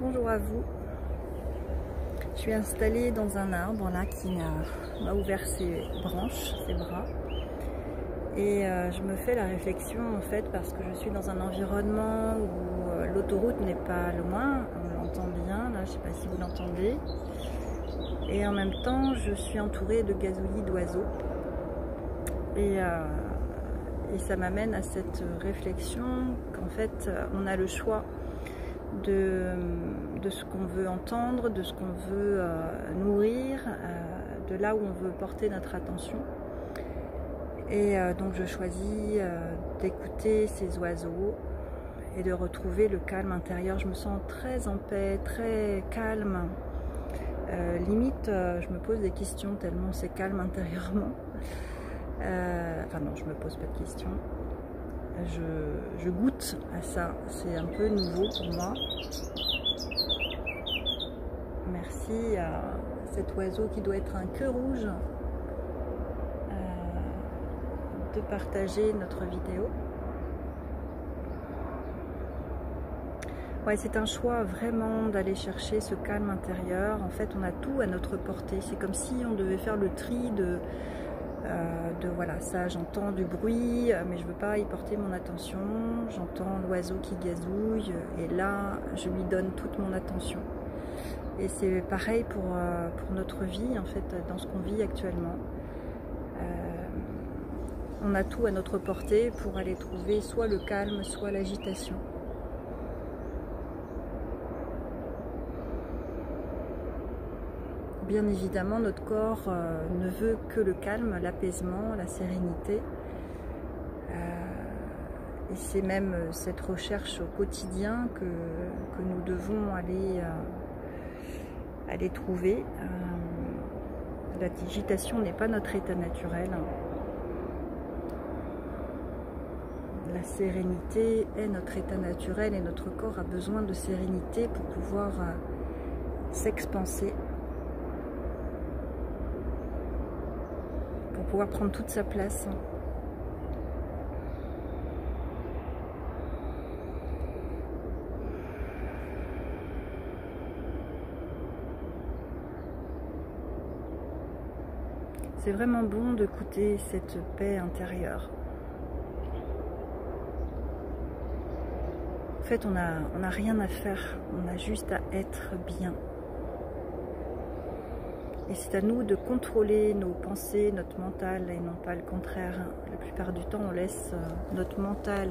Bonjour à vous. Je suis installée dans un arbre là qui m'a ouvert ses branches, ses bras. Et je me fais la réflexion en fait parce que je suis dans un environnement où l'autoroute n'est pas loin, on l'entend bien, là je ne sais pas si vous l'entendez. Et en même temps je suis entourée de gazouillis d'oiseaux. Et ça m'amène à cette réflexion qu'en fait on a le choix de ce qu'on veut entendre, de ce qu'on veut nourrir, de là où on veut porter notre attention. Et donc je choisis d'écouter ces oiseaux et de retrouver le calme intérieur. Je me sens très en paix, très calme. Limite, je me pose des questions tellement c'est calme intérieurement. Enfin non, je me pose pas de questions. Je goûte à ça. C'est un peu nouveau pour moi. Merci à cet oiseau qui doit être un cœur rouge de partager notre vidéo. Ouais, c'est un choix vraiment d'aller chercher ce calme intérieur. En fait, on a tout à notre portée. C'est comme si on devait faire le tri de voilà, ça j'entends du bruit, mais je veux pas y porter mon attention. J'entends l'oiseau qui gazouille et là, je lui donne toute mon attention. Et c'est pareil pour notre vie, en fait, dans ce qu'on vit actuellement. On a tout à notre portée pour aller trouver soit le calme, soit l'agitation. Bien évidemment, notre corps ne veut que le calme, l'apaisement, la sérénité. Et c'est même cette recherche au quotidien que nous devons aller trouver. L'agitation n'est pas notre état naturel. La sérénité est notre état naturel et notre corps a besoin de sérénité pour pouvoir s'expanser, pour pouvoir prendre toute sa place. C'est vraiment bon d'écouter cette paix intérieure. En fait, on n'a rien à faire, on a juste à être bien. Et c'est à nous de contrôler nos pensées, notre mental, et non pas le contraire. La plupart du temps, on laisse notre mental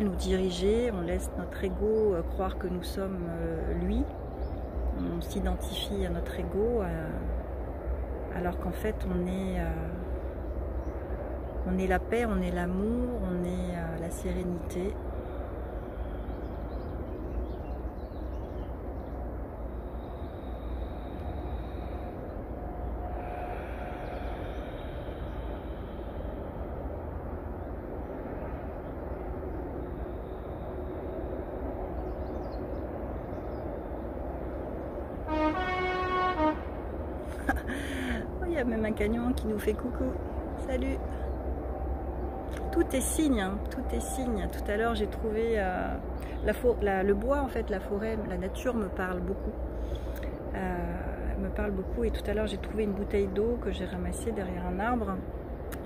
nous diriger, on laisse notre ego croire que nous sommes lui. On s'identifie à notre ego, alors qu'en fait, on est la paix, on est l'amour, on est la sérénité. Il y a même un cagnon qui nous fait coucou. Salut. Tout est signe, hein, tout est signe. Tout à l'heure, j'ai trouvé le bois, en fait, la forêt, la nature me parle beaucoup. Elle me parle beaucoup. Et tout à l'heure, j'ai trouvé une bouteille d'eau que j'ai ramassée derrière un arbre.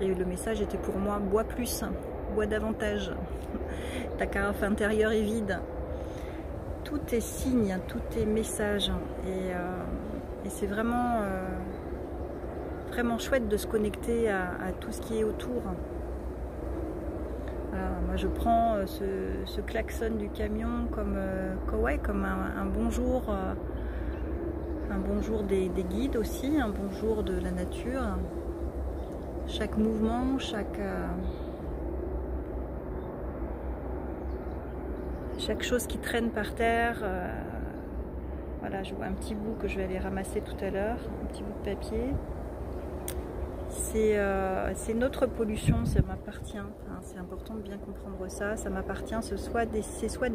Et le message était pour moi, bois plus, bois davantage. Ta carafe intérieure est vide. Tout est signe, tout est message. Et c'est vraiment chouette de se connecter à tout ce qui est autour. Voilà, moi je prends ce klaxon du camion comme un bonjour, des guides aussi, un bonjour de la nature. Chaque mouvement, chaque chose qui traîne par terre. Voilà, je vois un petit bout que je vais aller ramasser tout à l'heure, un petit bout de papier. C'est notre pollution, ça m'appartient. Enfin, c'est important de bien comprendre ça. Ça m'appartient. C'est soit des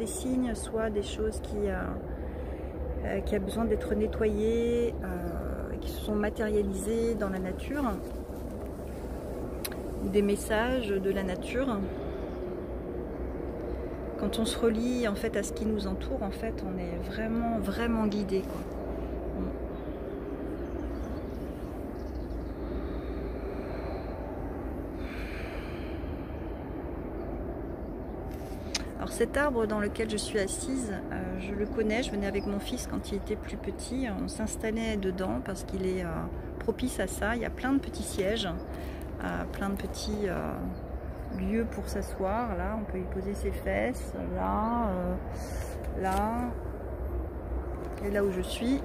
signes, soit des choses qui a besoin d'être nettoyées, qui se sont matérialisées dans la nature, ou des messages de la nature. quand on se relie en fait à ce qui nous entoure, en fait, on est vraiment, vraiment guidé, quoi. Alors cet arbre dans lequel je suis assise, je le connais, je venais avec mon fils quand il était plus petit, on s'installait dedans parce qu'il est propice à ça. Il y a plein de petits sièges, plein de petits lieux pour s'asseoir. Là, on peut y poser ses fesses, là, là, et là où je suis.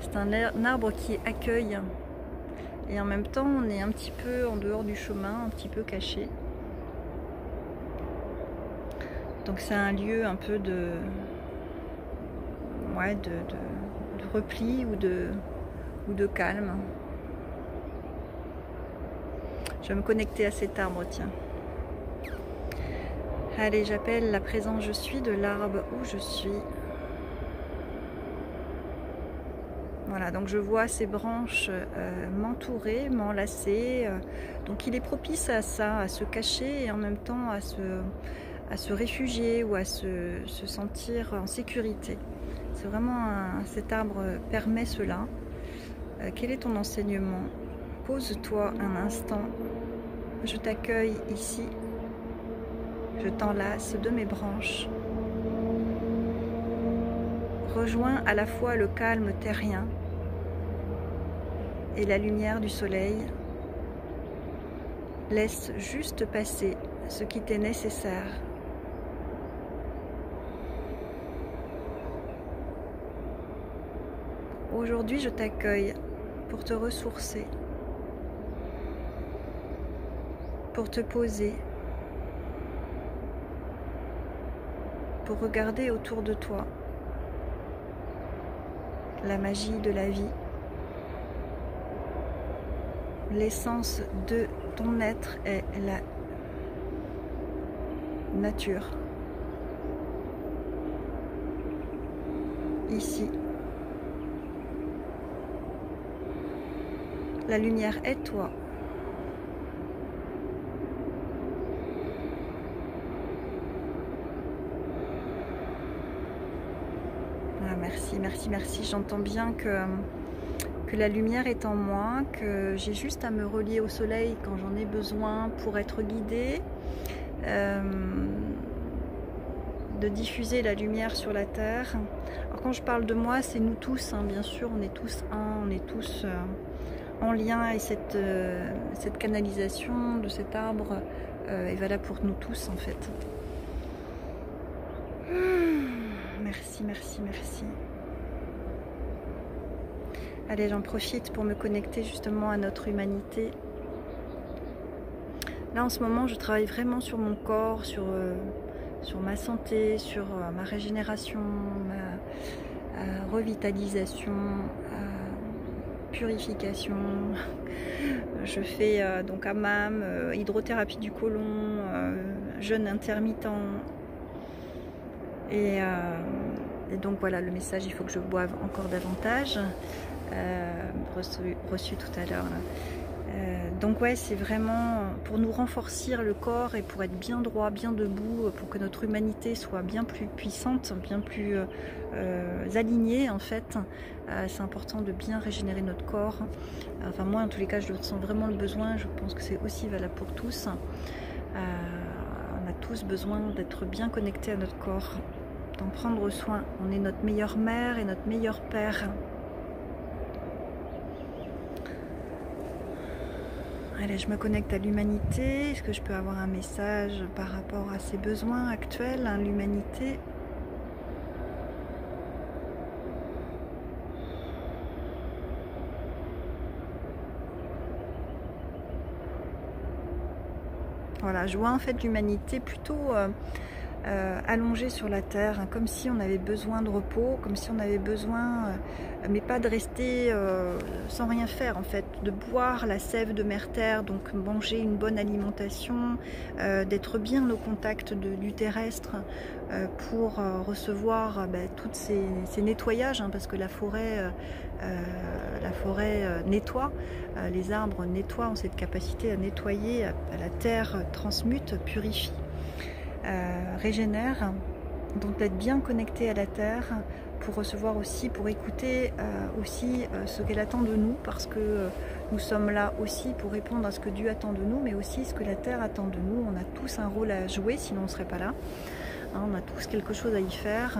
C'est un arbre qui accueille et en même temps on est un petit peu en dehors du chemin, un petit peu caché. Donc c'est un lieu un peu de repli ou de calme. Je vais me connecter à cet arbre, tiens. Allez, j'appelle la présence je suis de l'arbre où je suis. Voilà, donc je vois ces branches m'entourer, m'enlacer. Donc il est propice à ça, à se cacher et en même temps à se réfugier ou à se sentir en sécurité. C'est vraiment cet arbre permet cela. Quel est ton enseignement? Pose-toi un instant. Je t'accueille ici. Je t'enlace de mes branches. Rejoins à la fois le calme terrien et la lumière du soleil. Laisse juste passer ce qui t'est nécessaire. Aujourd'hui, je t'accueille pour te ressourcer, pour te poser, pour regarder autour de toi la magie de la vie, l'essence de ton être est la nature. Ici, la lumière est toi. Ah, merci, merci, merci. J'entends bien que la lumière est en moi, que j'ai juste à me relier au soleil quand j'en ai besoin pour être guidée, de diffuser la lumière sur la terre. Alors quand je parle de moi, c'est nous tous, hein, bien sûr, on est tous un, on est tous en lien et cette canalisation de cet arbre est valable pour nous tous en fait. Merci, merci, merci. Allez, j'en profite pour me connecter justement à notre humanité. Là en ce moment je travaille vraiment sur mon corps, sur ma santé, sur ma régénération, ma revitalisation, purification. Je fais donc hammam, hydrothérapie du côlon, jeûne intermittent. Et donc voilà le message, il faut que je boive encore davantage. Reçu tout à l'heure. Donc ouais, c'est vraiment pour nous renforcer le corps et pour être bien droit, bien debout, pour que notre humanité soit bien plus puissante, bien plus alignée en fait. C'est important de bien régénérer notre corps. Enfin moi en tous les cas je ressens vraiment le besoin, je pense que c'est aussi valable pour tous. On a tous besoin d'être bien connectés à notre corps, d'en prendre soin. On est notre meilleure mère et notre meilleur père. Allez, je me connecte à l'humanité. Est-ce que je peux avoir un message par rapport à ses besoins actuels, hein, l'humanité? Voilà, je vois en fait l'humanité plutôt allongée sur la terre, hein, comme si on avait besoin de repos, comme si on avait besoin, mais pas de rester sans rien faire en fait, de boire la sève de Mère Terre, donc manger une bonne alimentation, d'être bien au contact du terrestre pour recevoir tous ces nettoyages, hein, parce que la forêt nettoie, les arbres nettoient, ont cette capacité à nettoyer, la terre transmute, purifie. régénère. Donc d'être bien connecté à la terre pour recevoir aussi, pour écouter aussi ce qu'elle attend de nous, parce que nous sommes là aussi pour répondre à ce que Dieu attend de nous, mais aussi ce que la terre attend de nous. On a tous un rôle à jouer, sinon on ne serait pas là. Hein, on a tous quelque chose à y faire,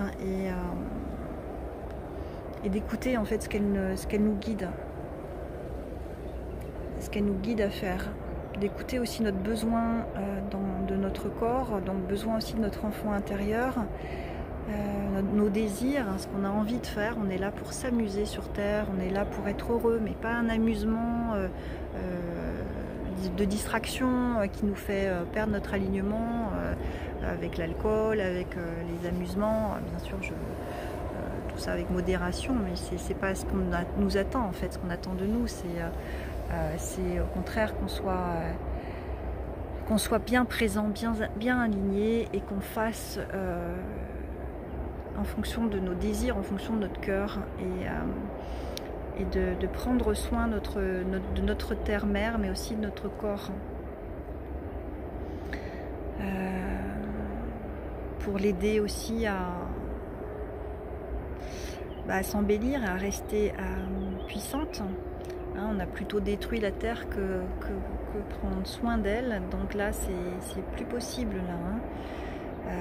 et d'écouter en fait ce qu'elle nous guide, ce qu'elle nous guide à faire. D'écouter aussi notre besoin de notre corps, donc besoin aussi de notre enfant intérieur, nos désirs, hein, ce qu'on a envie de faire. On est là pour s'amuser sur Terre, on est là pour être heureux, mais pas un amusement de distraction qui nous fait perdre notre alignement avec l'alcool, avec les amusements. Bien sûr, tout ça avec modération, mais c'est pas ce qu'on nous attend en fait. Ce qu'on attend de nous, c'est au contraire qu'on soit bien présent, bien aligné, et qu'on fasse en fonction de nos désirs, en fonction de notre cœur, et de prendre soin de notre terre-mère, mais aussi de notre corps, pour l'aider aussi à s'embellir et à rester puissante. Hein, on a plutôt détruit la terre que prendre soin d'elle, donc là c'est plus possible là. Hein.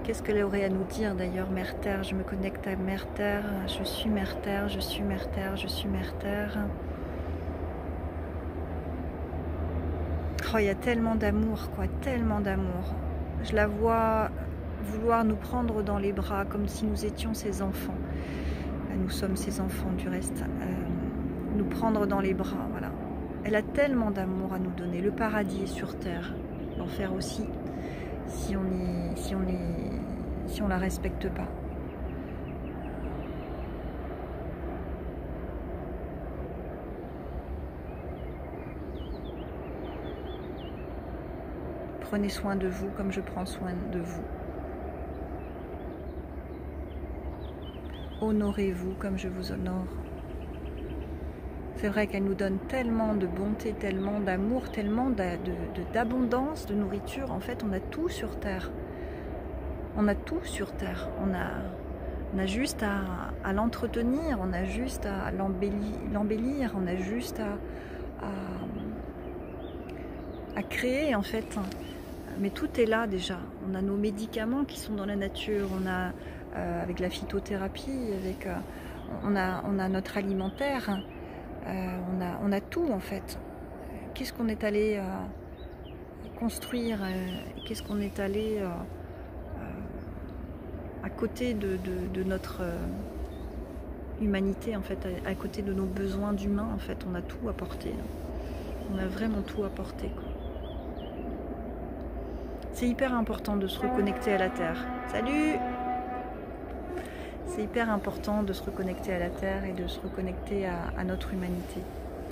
Qu'est-ce qu'elle aurait à nous dire d'ailleurs, Mère Terre? Je me connecte à Mère Terre, je suis Mère Terre, je suis Mère Terre, je suis Mère Terre. Oh, il y a tellement d'amour, quoi, tellement d'amour. Je la vois vouloir nous prendre dans les bras comme si nous étions ses enfants. Nous sommes ses enfants du reste. Nous prendre dans les bras, voilà. Elle a tellement d'amour à nous donner. Le paradis est sur terre, l'enfer aussi, si on la respecte pas. Prenez soin de vous comme je prends soin de vous. Honorez-vous comme je vous honore. C'est vrai qu'elle nous donne tellement de bonté, tellement d'amour, tellement d'abondance, de nourriture. En fait, on a tout sur Terre. On a tout sur Terre. On a juste à l'entretenir, on a juste à l'embellir, on a juste à créer en fait. Mais tout est là déjà. On a nos médicaments qui sont dans la nature, on a avec la phytothérapie, on a notre alimentaire, on a tout en fait. Qu'est-ce qu'on est allé construire, qu'est-ce qu'on est allé à côté de notre humanité en fait, à côté de nos besoins d'humains en fait, on a tout apporté. On a vraiment tout apporté, quoi. C'est hyper important de se reconnecter à la Terre. Salut! C'est hyper important de se reconnecter à la Terre et de se reconnecter à notre humanité.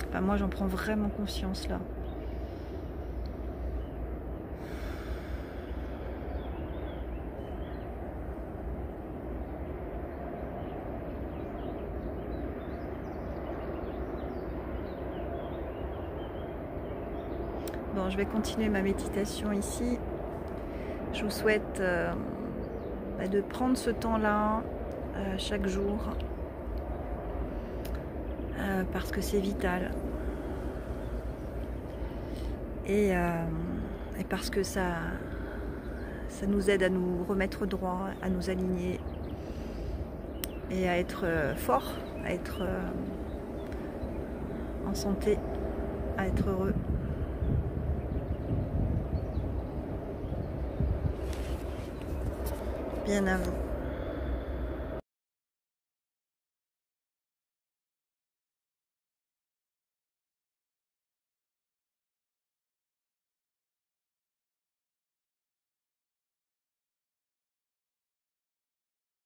Enfin, moi, j'en prends vraiment conscience là. Bon, je vais continuer ma méditation ici. Je vous souhaite de prendre ce temps-là chaque jour parce que c'est vital et parce que ça nous aide à nous remettre droit, à nous aligner et à être fort, à être en santé, à être heureux. Bien à vous.